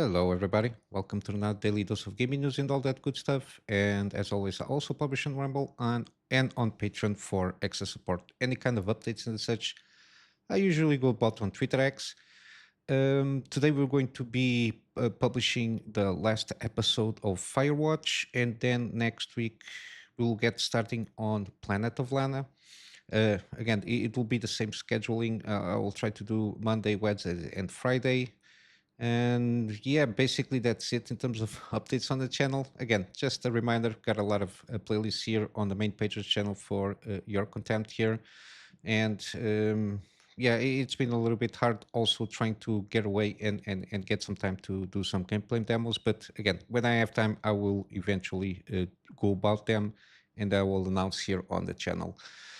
Hello, everybody. Welcome to another daily dose of gaming news and all that good stuff. And as always, I also publish on Rumble and on Patreon for extra support. Any kind of updates and such, I usually go about on Twitter X. Today, we're going to be publishing the last episode of Firewatch, and then next week, we'll get starting on Planet of Lana. Again, it will be the same scheduling. I will try to do Monday, Wednesday, and Friday. And yeah, basically that's it in terms of updates on the channel. Again, just a reminder, got a lot of playlists here on the main page of the channel for your content here. And yeah, it's been a little bit hard also trying to get away and get some time to do some gameplay demos. But again, when I have time, I will eventually go about them and I will announce here on the channel.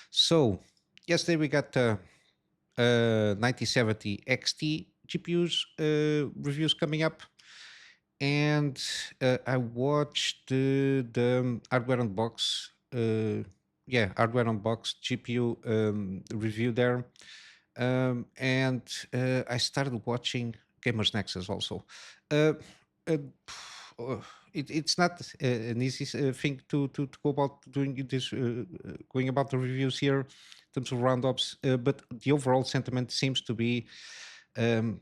So yesterday we got 9070 XT GPUs reviews coming up, and I watched the hardware unbox. Hardware unbox GPU review there, and I started watching Gamers Nexus also. Uh, uh, it's not an easy thing to go about doing this, going about the reviews here in terms of roundups, but the overall sentiment seems to be um,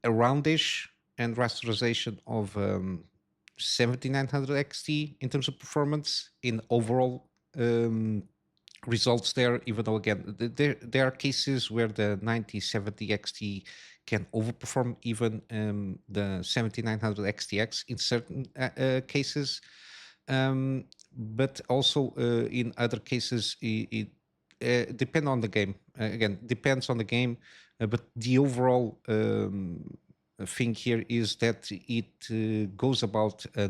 a roundish and rasterization of 7900 XT in terms of performance in overall results there, even though again there are cases where the 9070 XT can overperform even the 7900 XTX in certain cases, but also in other cases it depend on the game. Again, depends on the game, but the overall thing here is that it goes about a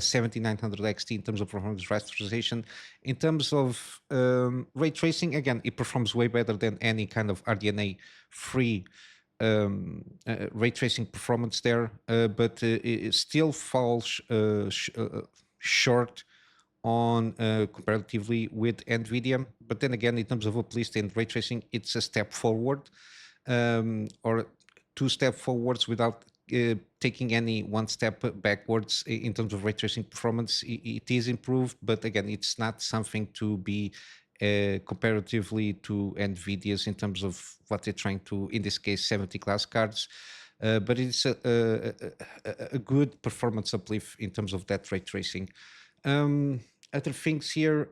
7900 XT in terms of performance rasterization. In terms of ray tracing, again, it performs way better than any kind of RDNA free ray tracing performance there, but it still falls short on comparatively with NVIDIA. But then again, in terms of uplift and ray tracing, it's a step forward, or two step forwards without taking any one step backwards in terms of ray tracing performance. It is improved, but again, it's not something to be comparatively to NVIDIA's in terms of what they're trying to, in this case, 70 class cards. But it's a good performance uplift in terms of that ray tracing. Other things here.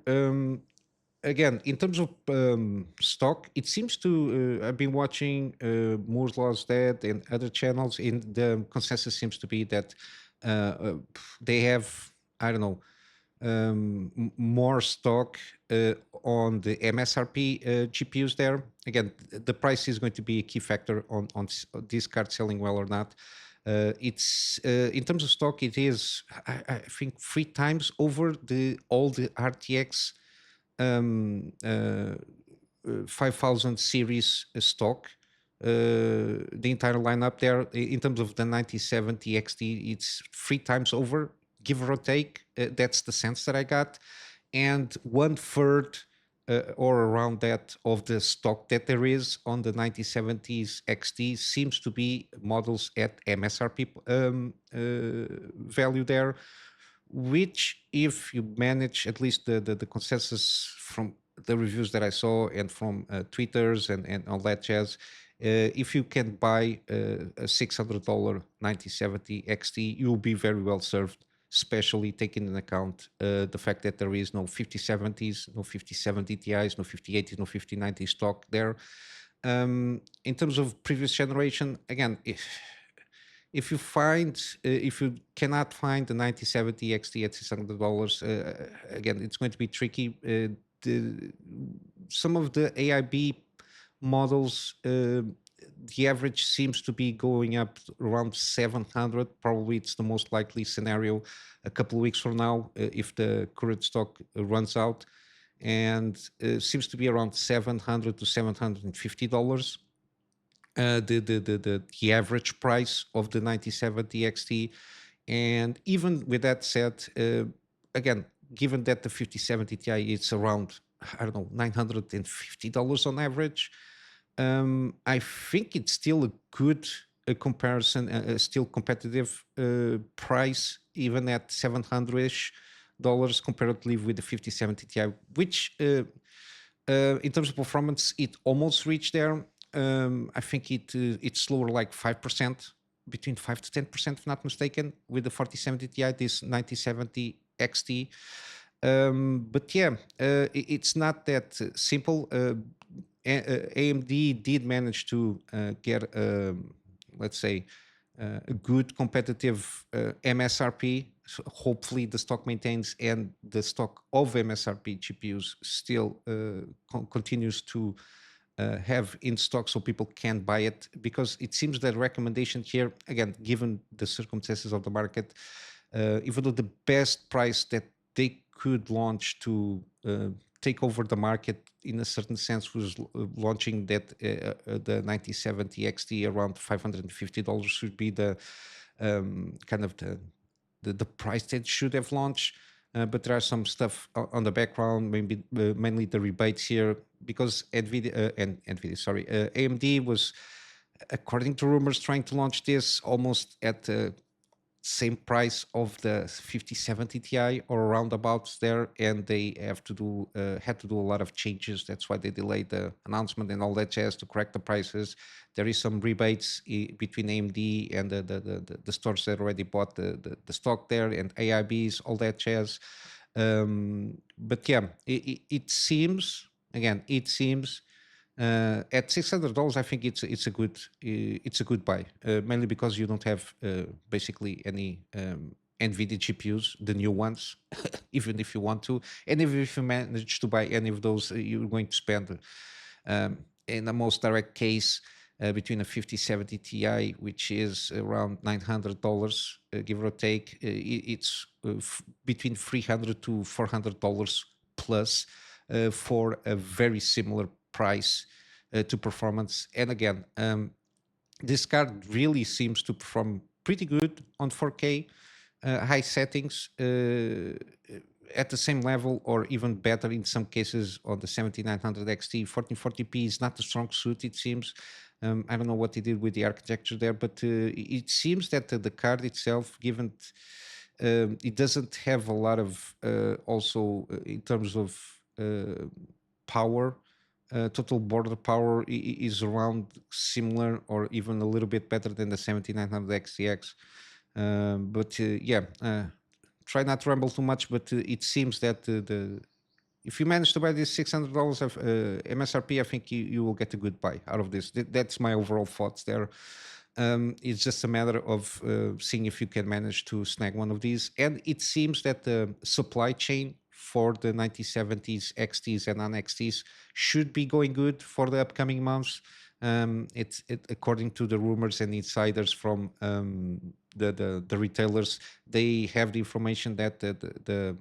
Again, in terms of stock, it seems to. I've been watching Moore's Law's Dead and other channels. In the consensus seems to be that they have, I don't know, more stock on the MSRP GPUs there. Again, the price is going to be a key factor on this card selling well or not. It's in terms of stock, it is I think three times over all the RTX 5000 series stock. The entire lineup there in terms of the 9070 XT, it's three times over, give or take. That's the sense that I got, and one third or around that of the stock that there is on the 9070s XT seems to be models at MSRP value there, which if you manage, at least the consensus from the reviews that I saw and from Twitters and all that jazz, if you can buy a $600 9070 XT, you'll be very well served, especially taking into account the fact that there is no 5070s, no 5070 Ti's, no 5080s, no 5090 stock there. In terms of previous generation, again, if you cannot find the 9070 XT at $600, again, it's going to be tricky. Some of the AIB models, the average seems to be going up around 700. Probably it's the most likely scenario a couple of weeks from now, if the current stock runs out, and seems to be around $700 to $750. The average price of the 9070 XT. And even with that said, again, given that the 5070 Ti is around, I don't know, $950 on average, I think it's still a a comparison, still competitive price, even at $700-ish comparatively with the 5070 Ti, which in terms of performance, it almost reached there. I think it's slower like 5%, between 5 to 10%, if not mistaken, with the 4070 Ti, this 9070 XT. But yeah, it's not that simple. AMD did manage to get, let's say, a good competitive MSRP. So hopefully the stock maintains, and the stock of MSRP GPUs still continues to have in stock so people can buy it, because it seems that recommendation here, again, given the circumstances of the market, even though the best price that they could launch to take over the market in a certain sense was launching that the 9070 XT around $550 should be the kind of the price that should have launched. But there are some stuff on the background, maybe mainly the rebates here, because AMD was, according to rumors, trying to launch this almost at the same price of the 5070 Ti or roundabouts there, and they had to do a lot of changes. That's why they delayed the announcement and all that jazz to correct the prices. There is some rebates between AMD and the stores that already bought the stock there, and AIBs, all that jazz. But yeah, it seems, again, at $600, I think it's a good buy, mainly because you don't have basically any NVIDIA GPUs, the new ones, even if you want to, and even if you manage to buy any of those, you're going to spend, in the most direct case, between a 5070 Ti, which is around $900, give or take, it's between $300 to $400 plus for a very similar price to performance. And again, this card really seems to perform pretty good on 4K high settings, at the same level or even better in some cases on the 7900 XT. 1440p is not a strong suit, it seems. I don't know what they did with the architecture there, but it seems that the card itself, given it doesn't have a lot of also in terms of power, total border power is around similar or even a little bit better than the 7900 XTX. But yeah, try not to ramble too much, but it seems that if you manage to buy this $600 of MSRP, I think you will get a good buy out of this. That's my overall thoughts there. It's just a matter of seeing if you can manage to snag one of these. And it seems that the supply chain for the 9070s, XTs, and non-XTs should be going good for the upcoming months. According to the rumors and insiders from the retailers, they have the information that the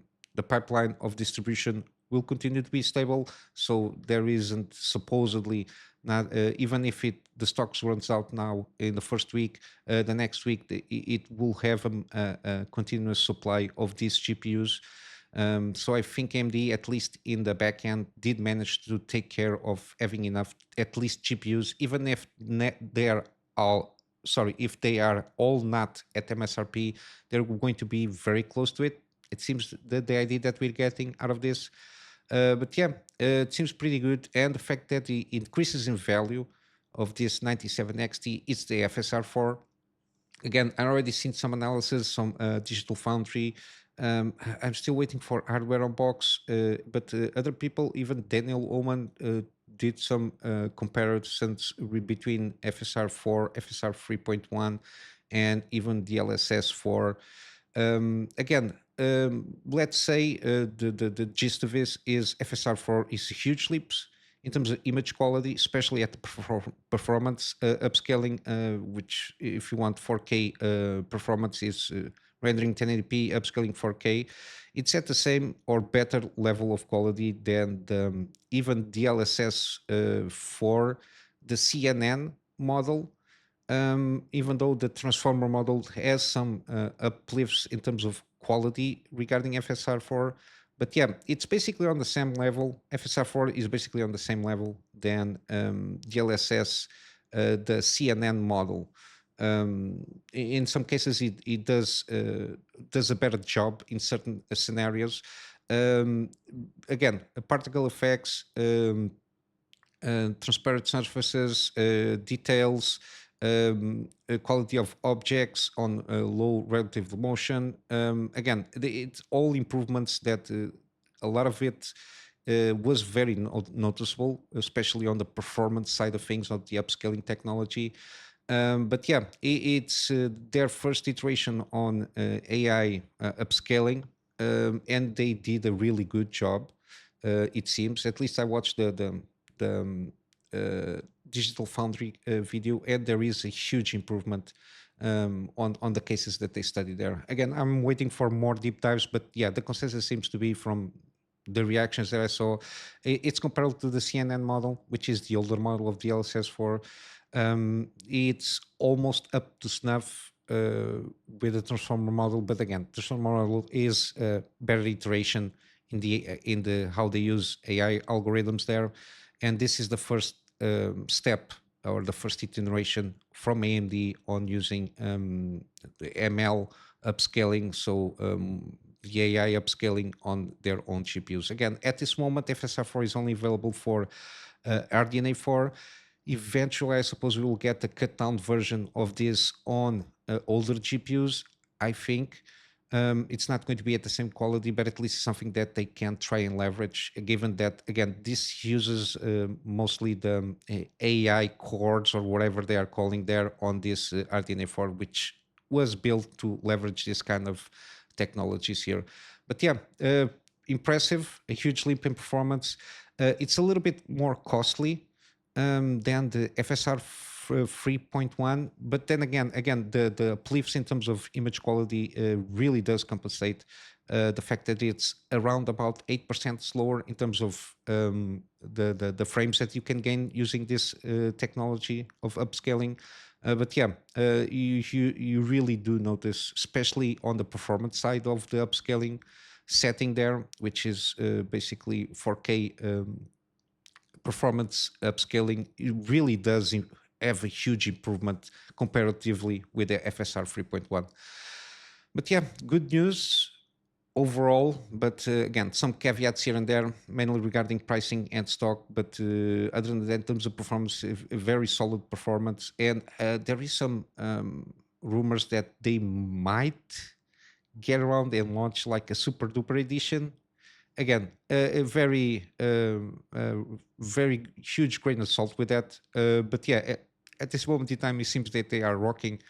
pipeline of distribution will continue to be stable. So there isn't supposedly not even if the stocks runs out now in the first week, the next week it will have a continuous supply of these GPUs. So I think AMD, at least in the back end, did manage to take care of having enough, at least GPUs, even if they are all, sorry, if they are all not at MSRP, they're going to be very close to it. It seems that the idea that we're getting out of this. But yeah, it seems pretty good. And the fact that the increases in value of this 97 XT is the FSR 4. Again, I already seen some analysis, some Digital Foundry. I'm still waiting for hardware on box, but other people, even Daniel Oman, did some comparisons between FSR 4, FSR 3.1, and even DLSS 4. Again, let's say the gist of this is FSR 4 is huge leaps in terms of image quality, especially at the performance upscaling, which if you want 4K performance is rendering 1080p, upscaling 4K. It's at the same or better level of quality than even DLSS for the CNN model. Even though the transformer model has some uplifts in terms of quality regarding FSR4. But yeah, it's basically on the same level. FSR4 is basically on the same level than DLSS, the CNN model. In some cases, it does a better job in certain scenarios. Um, Again, particle effects. Transparent surfaces, details, quality of objects on low relative motion. Again, it's all improvements that a lot of it was very noticeable, especially on the performance side of things of the upscaling technology. But yeah, it's their first iteration on AI upscaling, and they did a really good job. It seems. At least I watched the Digital Foundry video, and there is a huge improvement on the cases that they study there. Again, I'm waiting for more deep dives, but yeah, the consensus seems to be from the reactions that I saw, it's comparable to the CNN model, which is the older model of DLSS 4. It's almost up to snuff with the transformer model, but again, transformer model is a better iteration in the how they use AI algorithms there, and this is the first step or the first iteration from AMD on using the ML upscaling. So the AI upscaling on their own GPUs. Again, at this moment, FSR4 is only available for RDNA4. Eventually, I suppose we will get a cut down version of this on older GPUs. I think it's not going to be at the same quality, but at least something that they can try and leverage, given that, again, this uses mostly the AI cores or whatever they are calling there on this RDNA4, which was built to leverage this kind of technologies here. But yeah, impressive, a huge leap in performance. It's a little bit more costly than the FSR 3.1, but then again, the uplifts in terms of image quality really does compensate the fact that it's around about 8% slower in terms of the frames that you can gain using this technology of upscaling. But yeah, you really do notice, especially on the performance side of the upscaling setting there, which is basically 4K performance upscaling. It really does have a huge improvement comparatively with the FSR 3.1. But yeah, good news overall, but again, some caveats here and there, mainly regarding pricing and stock. But other than that, in terms of performance, a very solid performance. And there is some rumors that they might get around and launch like a super duper edition. Again, a very huge grain of salt with that. But yeah, at this moment in time, it seems that they are rocking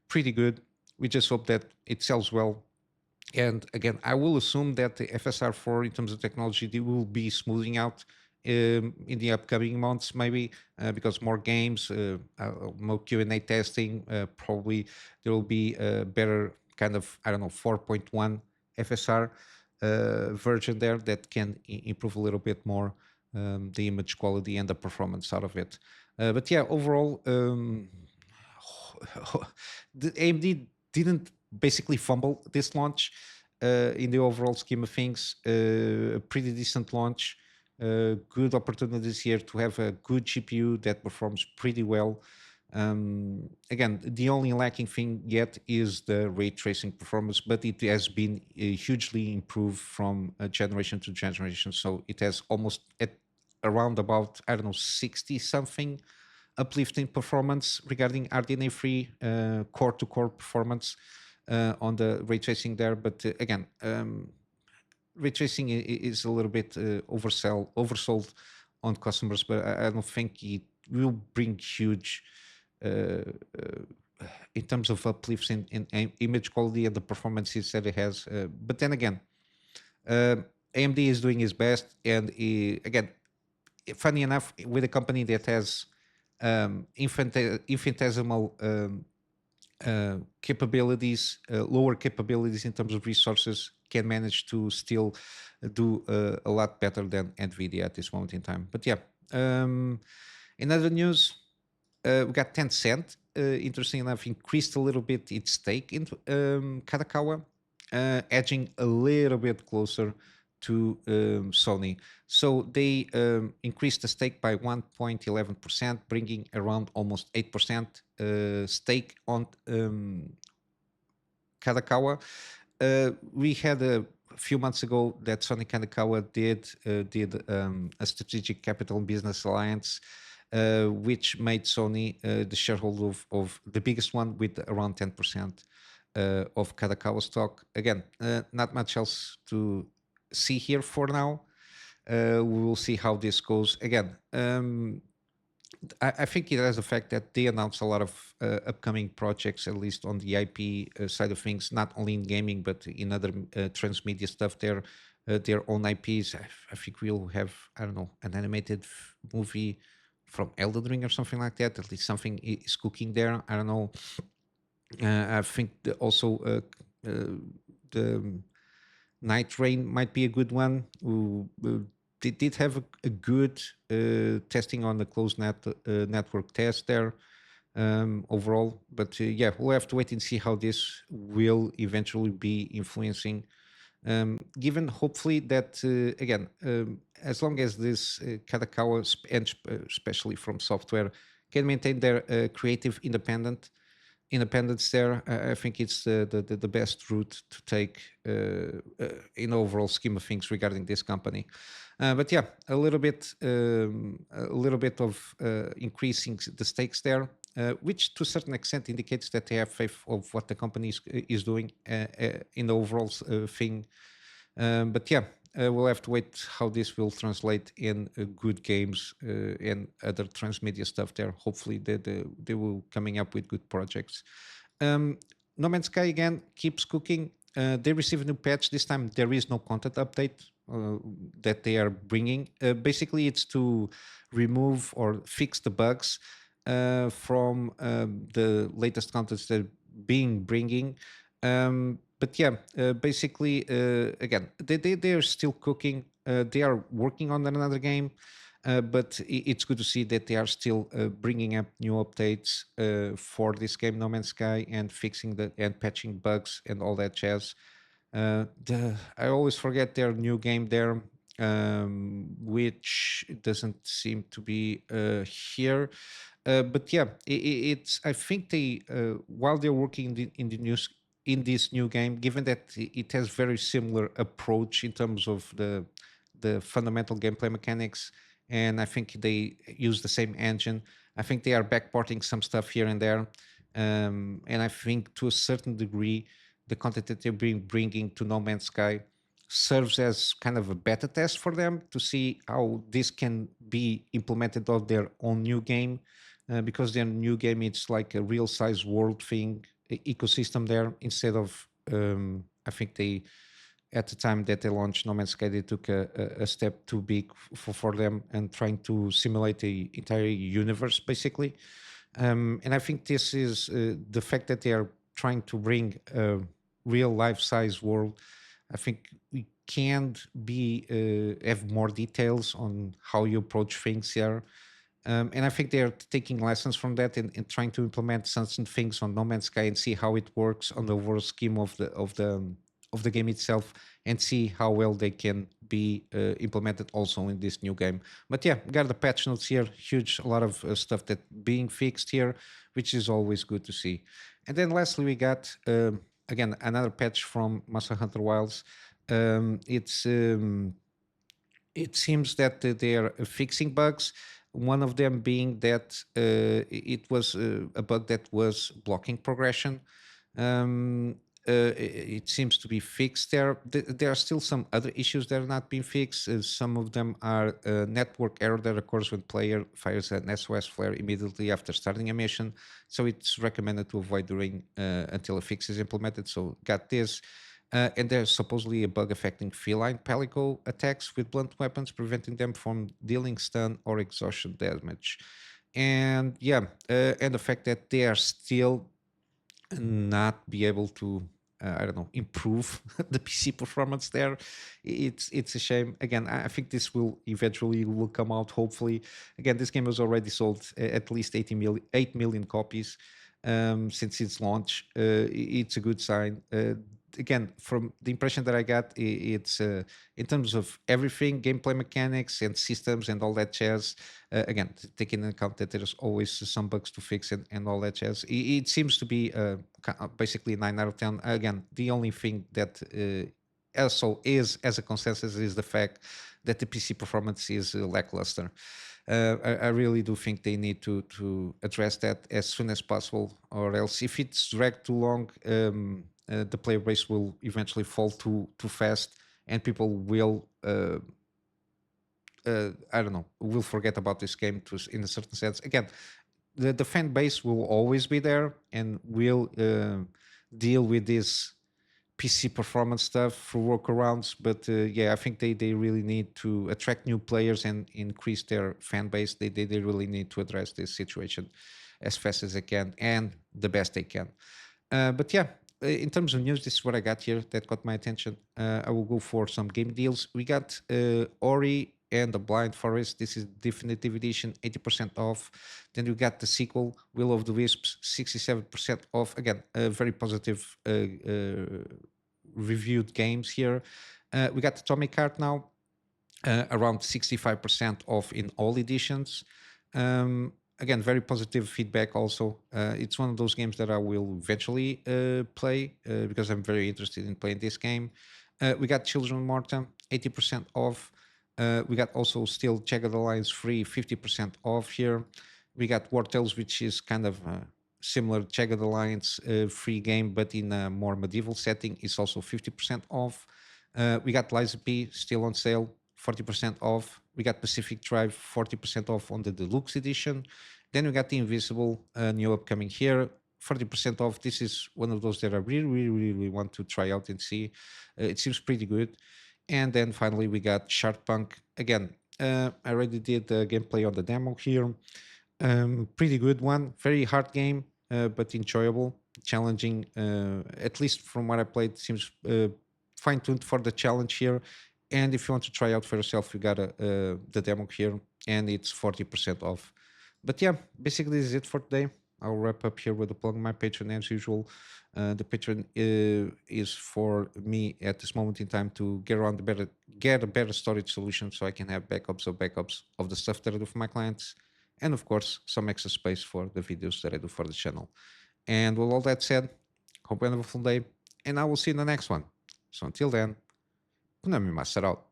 pretty good. We just hope that it sells well. And again, I will assume that the FSR4 in terms of technology, they will be smoothing out in the upcoming months, maybe because more games, more Q&A testing, probably there will be a better kind of, I don't know, 4.1 FSR version there that can improve a little bit more the image quality and the performance out of it. But yeah, overall, the AMD didn't basically fumble this launch in the overall scheme of things. A pretty decent launch. Good opportunities here to have a good GPU that performs pretty well. Again, the only lacking thing yet is the ray tracing performance, but it has been hugely improved from generation to generation. So it has almost at around about, I don't know, 60 something uplift in performance regarding RDNA free core to core performance on the ray tracing there. But again, ray tracing is a little bit oversold on customers, but I don't think it will bring huge in terms of uplifts in image quality and the performances that it has. But then again, AMD is doing its best, and again, funny enough, with a company that has infinitesimal capabilities, lower capabilities in terms of resources, can manage to still do a lot better than Nvidia at this moment in time. But yeah, in other news, we got Tencent. Interesting enough, increased a little bit its stake in Kadokawa, edging a little bit closer to Sony. So they increased the stake by 1.11%, bringing around almost 8% stake on Kadokawa. We had a few months ago that Sony Kadokawa did a strategic capital and business alliance, which made Sony the shareholder of the biggest one with around 10% of Kadokawa stock. Again, not much else to see here for now. We will see how this goes. Again, I think it has the fact that they announced a lot of upcoming projects, at least on the IP side of things, not only in gaming but in other transmedia stuff. Their own IPs. I think we'll have, I don't know, an animated movie from Elden Ring or something like that. At least something is cooking there. I don't know. I think also the Night Rain might be a good one. They did have a good testing on the closed network test there overall. But yeah, we'll have to wait and see how this will eventually be influencing. Given hopefully that, again, as long as this Kadokawa, and especially FromSoftware, can maintain their creative independence there, I think it's the best route to take in overall scheme of things regarding this company. But yeah, a little bit of increasing the stakes there, which to a certain extent indicates that they have faith of what the company is doing in the overall thing. But yeah, we'll have to wait how this will translate in good games and other transmedia stuff there. Hopefully they will coming up with good projects. No Man's Sky again keeps cooking. They receive a new patch. This time there is no content update that they are bringing. Basically, it's to remove or fix the bugs from the latest content they're being bringing. But yeah, basically, again, they are still cooking. They are working on another game, but it's good to see that they are still bringing up new updates for this game, No Man's Sky, and fixing and patching bugs and all that jazz. I always forget their new game there, which doesn't seem to be here. But yeah, it's. I think they while they're working in the news in this new game, given that it has very similar approach in terms of the fundamental gameplay mechanics, and I think they use the same engine. I think they are backporting some stuff here and there, and I think to a certain degree, the content that they're bringing to No Man's Sky serves as kind of a beta test for them to see how this can be implemented on their own new game, because their new game it's like a real size world thing ecosystem there instead of I think they at the time that they launched No Man's Sky they took a step too big for them and trying to simulate the entire universe basically. And I think this is the fact that they are trying to bring a real life size world. I think we can be have more details on how you approach things here. And I think they're taking lessons from that and trying to implement some things on No Man's Sky and see how it works on the overall scheme of the game itself, and see how well they can be implemented also in this new game. But yeah, got the patch notes here, huge, a lot of stuff that being fixed here, which is always good to see. And then lastly, we got again another patch from Monster Hunter Wilds. It seems that they are fixing bugs. One of them being that it was a bug that was blocking progression. It seems to be fixed there. There are still some other issues that are not being fixed. Some of them are network error that occurs when player fires an SOS flare immediately after starting a mission. So it's recommended to avoid doing until a fix is implemented. So got this. And there's supposedly a bug affecting feline palico attacks with blunt weapons, preventing them from dealing stun or exhaustion damage. And yeah, and the fact that they are still not be able to, I don't know, improve the PC performance there. It's a shame. Again, I think this will eventually will come out. Hopefully, again, this game has already sold at least 8 million copies since its launch. It's a good sign. again, from the impression that I got, it's in terms of everything, gameplay mechanics and systems and all that jazz. Again, taking into account that there's always some bugs to fix and all that jazz. It seems to be basically 9 out of 10. Again, the only thing that also is as a consensus is the fact that the PC performance is lackluster. I really do think they need to address that as soon as possible, or else if it's dragged too long, the player base will eventually fall too fast, and people will I don't know, will forget about this game in a certain sense. Again, the fan base will always be there and will deal with this PC performance stuff for workarounds. But yeah, I think they really need to attract new players and increase their fan base. They really need to address this situation as fast as they can and the best they can. But yeah, in terms of news, this is what I got here that got my attention. I will go for some game deals. We got Ori and the Blind Forest. This is definitive edition, 80% off. Then we got the sequel, Will of the Wisps, 67% off. Again, very positive reviewed games here. We got Atomic Heart now, around 65% off in all editions. Again, very positive feedback also. It's one of those games that I will eventually play because I'm very interested in playing this game. We got Children of Morta, 80% off. We got also still Jagged Alliance free, 50% off here. We got Wartales, which is kind of similar Jagged Alliance free game, but in a more medieval setting. It's also 50% off. We got Liza P still on sale, 40% off. We got Pacific Drive, 40% off on the deluxe edition. Then we got The Invisible, new upcoming here, 40% off. This is one of those that I really want to try out and see. It seems pretty good. And then finally, we got Shark Punk. Again, I already did the gameplay on the demo here. Pretty good one. Very hard game, but enjoyable, challenging. At least from what I played, seems fine-tuned for the challenge here. And if you want to try out for yourself, you got the demo here, and it's 40% off. But yeah, basically this is it for today. I'll wrap up here with a plug on my Patreon as usual. The Patreon is for me at this moment in time to get a better storage solution so I can have backups of the stuff that I do for my clients, and of course some extra space for the videos that I do for the channel. And with all that said, hope you have a wonderful day, and I will see you in the next one. So until then, Kunamy Master out.